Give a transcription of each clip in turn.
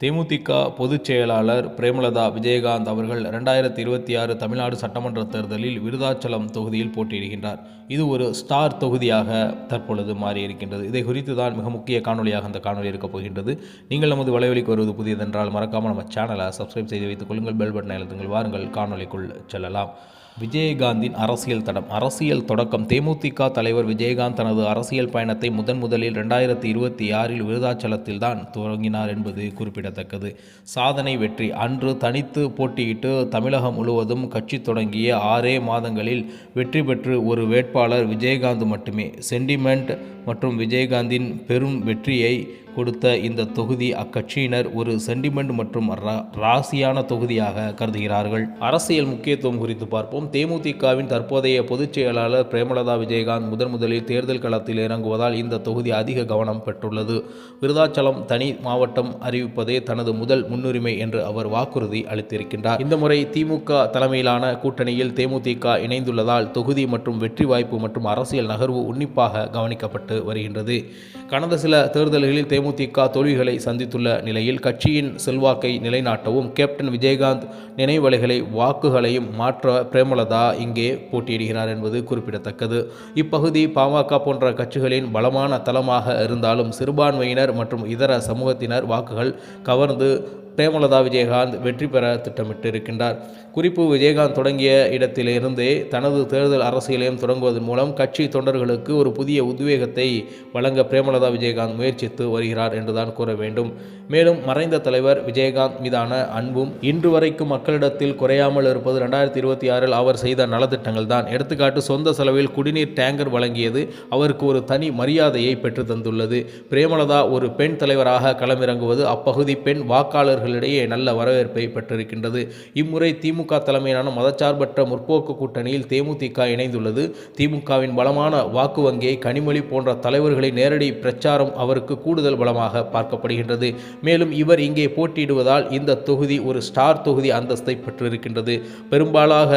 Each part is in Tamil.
தேமுதிக பொதுச் செயலாளர் பிரேமலதா விஜயகாந்த் அவர்கள் 2026 தமிழ்நாடு சட்டமன்ற தேர்தலில் விருதாச்சலம் தொகுதியில் போட்டியிடுகின்றார். இது ஒரு ஸ்டார் தொகுதியாக தற்பொழுது மாறியிருக்கின்றது. இதை குறித்து தான் மிக முக்கிய காணொலியாக அந்த காணொலி இருக்கப் போகின்றது. நீங்கள் நமது வலைவலிக்கு வருவது புதியதென்றால் மறக்காமல் நம்ம சேனலை சப்ஸ்கிரைப் செய்து வைத்துக் கொள்ளுங்கள். பெல் பட்டனை அழுத்துங்கள். வாருங்கள் காணொலிக்குள் செல்லலாம். விஜயகாந்தின் அரசியல் தடம். அரசியல் தொடக்கம். தேமுதிக தலைவர் விஜயகாந்த் தனது அரசியல் பயணத்தை முதலில் 2026 விருதாச்சலத்தில் தான் தொடங்கினார் என்பது குறிப்பிடத்தக்கது. சாதனை வெற்றி. அன்று தனித்து போட்டியிட்டு தமிழகம் முழுவதும் கட்சி தொடங்கிய 6 மாதங்களில் வெற்றி பெற்று ஒரு வேட்பாளர் விஜயகாந்த் மட்டுமே. சென்டிமெண்ட் மற்றும் விஜயகாந்தின் பெரும் வெற்றியை கொடுத்த இந்த தொகுதி அக்கட்சியினர் ஒரு சென்டிமெண்ட் மற்றும் ராசியான தொகுதியாக கருதுகிறார்கள். அரசியல் முக்கியத்துவம் குறித்து பார்ப்போம். தேமுதிகவின் தற்போதைய பொதுச் செயலாளர் பிரேமலதா விஜயகாந்த் முதலில் தேர்தல் களத்தில் இறங்குவதால் இந்த தொகுதி அதிக கவனம் பெற்றுள்ளது. விருதாச்சலம் தனி மாவட்டம் அறிவிப்பதே தனது முதல் முன்னுரிமை என்று அவர் வாக்குறுதி அளித்திருக்கின்றார். இந்த முறை திமுக தலைமையிலான கூட்டணியில் தேமுதிக இணைந்துள்ளதால் தொகுதி மற்றும் வெற்றி வாய்ப்பு மற்றும் அரசியல் நகர்வு உன்னிப்பாக கவனிக்கப்பட்டு வருகின்றது. கடந்த சில தேர்தல்களில் தேமுதிக தோல்விகளை சந்தித்துள்ள நிலையில் கட்சியின் செல்வாக்கை நிலைநாட்டவும் கேப்டன் விஜயகாந்த் நினைவலைகளை வாக்குகளையும் மாற்ற பிரேமலதா இங்கே போட்டியிடுகிறார் என்பது குறிப்பிடத்தக்கது. இப்பகுதி பாமக போன்ற கட்சிகளின் பலமான தளமாக இருந்தாலும் சிறுபான்மையினர் மற்றும் இதர சமூகத்தினர் வாக்குகள் கவர்ந்து பிரேமலதா விஜயகாந்த் வெற்றி பெற திட்டமிட்டிருக்கின்றார். குறிப்பு: விஜயகாந்த் தொடங்கிய இடத்திலிருந்தே தனது தேர்தல் அரசியலையும் தொடங்குவதன் மூலம் கட்சி தொண்டர்களுக்கு ஒரு புதிய உத்வேகத்தை வழங்க பிரேமலதா விஜயகாந்த் முயற்சித்து வருகிறார் என்றுதான் கூற வேண்டும். மேலும் மறைந்த தலைவர் விஜயகாந்த் மீதான அன்பும் இன்று வரைக்கும் மக்களிடத்தில் குறையாமல் இருப்பது 2026 அவர் செய்த நலத்திட்டங்கள் தான். எடுத்துக்காட்டு: சொந்த செலவில் குடிநீர் டேங்கர் வழங்கியது அவருக்கு ஒரு தனி மரியாதையை பெற்று தந்துள்ளது. பிரேமலதா ஒரு பெண் தலைவராக களமிறங்குவது அப்பகுதி பெண் வாக்காளர்களிடையே நல்ல வரவேற்பை பெற்றிருக்கின்றது. இம்முறை திமுக தலைமையிலான மதச்சார்பற்ற முற்போக்கு கூட்டணியில் தேமுதிக இணைந்துள்ளது. திமுகவின் பலமான வாக்கு வங்கியை கனிமொழி போன்ற தலைவர்களை நேரடி பிரச்சாரம் அவருக்கு கூடுதல் பலமாக பார்க்கப்படுகின்றது. மேலும் இவர் இங்கே போட்டியிடுவதால் இந்த தொகுதி ஒரு ஸ்டார் தொகுதி அந்தஸ்தை பெற்றிருக்கின்றது. பெரும்பாலாக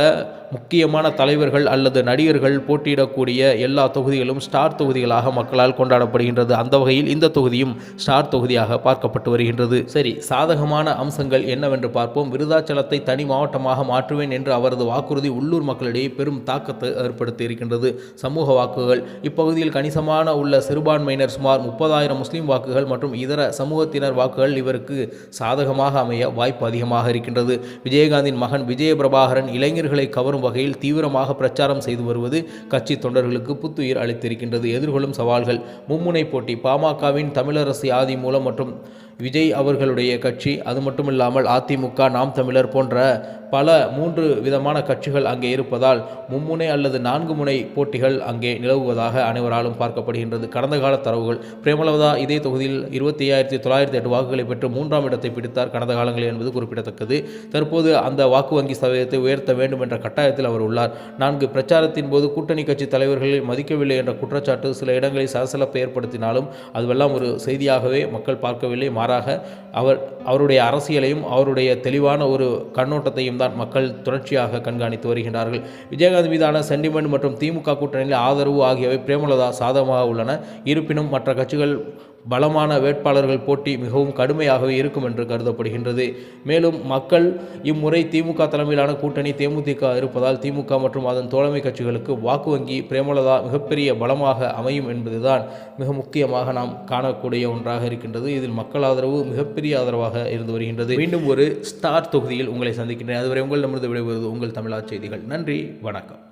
முக்கியமான தலைவர்கள் அல்லது நடிகர்கள் போட்டியிடக்கூடிய எல்லா தொகுதிகளும் ஸ்டார் தொகுதிகளாக மக்களால் கொண்டாடப்படுகின்றது. அந்த வகையில் இந்த தொகுதியும் ஸ்டார் தொகுதியாக பார்க்கப்பட்டு வருகின்றது. சரி, சாதகமான அம்சங்கள் என்னவென்று பார்ப்போம். விருதாச்சலத்தை தனி மாவட்டமாக மாற்றுவேன் என்று அவரது வாக்குறுதி உள்ளூர் மக்களிடையே பெரும் தாக்கத்தை ஏற்படுத்தி இருக்கின்றது. சமூக வாக்குகள். இப்பகுதியில் கணிசமான உள்ள சிறுபான்மையினர் சுமார் 30,000 முஸ்லிம் வாக்குகள் மற்றும் இதர சமூகத்தினர் வாக்குகள் இவருக்கு சாதகமாக அமைய வாய்ப்பு அதிகமாக இருக்கின்றது. விஜயகாந்தின் மகன் விஜய பிரபாகரன் இளைஞர்களை கவரும் வகையில் தீவிரமாக பிரச்சாரம் செய்து வருவது கட்சி தொண்டர்களுக்கு புத்துயிர் அளித்திருக்கின்றது. எதிர்கொள்ளும் சவால்கள். மும்முனை போட்டி. பாமகவின் தமிழரசு ஆதி மூலம் மற்றும் விஜய் அவர்களுடைய கட்சி, அது மட்டுமில்லாமல் அதிமுக, நாம் தமிழர் போன்ற பல 3 விதமான கட்சிகள் அங்கே இருப்பதால் மும்முனை அல்லது 4 முனை போட்டிகள் அங்கே நிலவுவதாக அனைவராலும் பார்க்கப்படுகின்றது. கடந்த கால தரவுகள். பிரேமலதா இதே தொகுதியில் 25,908 வாக்குகளை பெற்று 3ஆம் இடத்தை பிடித்தார் கடந்த காலங்களில் என்பது குறிப்பிடத்தக்கது. தற்போது அந்த வாக்கு வங்கி சதவீதத்தை உயர்த்த வேண்டும் என்ற கட்டாயத்தில் அவர் உள்ளார். 4 பிரச்சாரத்தின் போது கூட்டணி கட்சி தலைவர்களை மதிக்கவில்லை என்ற குற்றச்சாட்டு சில இடங்களில் சலசலப்பை ஏற்படுத்தினாலும் அதுவெல்லாம் ஒரு செய்தியாகவே மக்கள் பார்க்கவில்லை. மாறாக அவருடைய அரசியலையும் அவருடைய தெளிவான ஒரு கண்ணோட்டத்தையும் தான் மக்கள் தொடர்ச்சியாக கண்காணித்து வருகின்றார்கள். விஜயகாந்த் மீதான சென்டிமெண்ட் மற்றும் திமுக கூட்டணியில் ஆதரவு ஆகியவை பிரேமலதா சாதகமாக உள்ளன. இருப்பினும் மற்ற கட்சிகள் பலமான வேட்பாளர்கள் போட்டி மிகவும் கடுமையாகவே இருக்கும் என்று கருதப்படுகின்றது. மேலும் மக்கள் இம்முறை திமுக தலைமையிலான கூட்டணி தேமுதிக இருப்பதால் திமுக மற்றும் அதன் தோழமை கட்சிகளுக்கு வாக்கு வங்கி பிரேமலதா மிகப்பெரிய பலமாக அமையும் என்பதுதான் மிக முக்கியமாக நாம் காணக்கூடிய ஒன்றாக இருக்கின்றது. இதில் மக்கள் ஆதரவு மிகப்பெரிய ஆதரவாக இருந்து வருகின்றது. மீண்டும் ஒரு ஸ்டார் தொகுதியில் உங்களை சந்திக்கின்றேன். அதுவரை உங்களிடமிருந்து விடைபெறுவது உங்கள் தமிழா செய்திகள். நன்றி, வணக்கம்.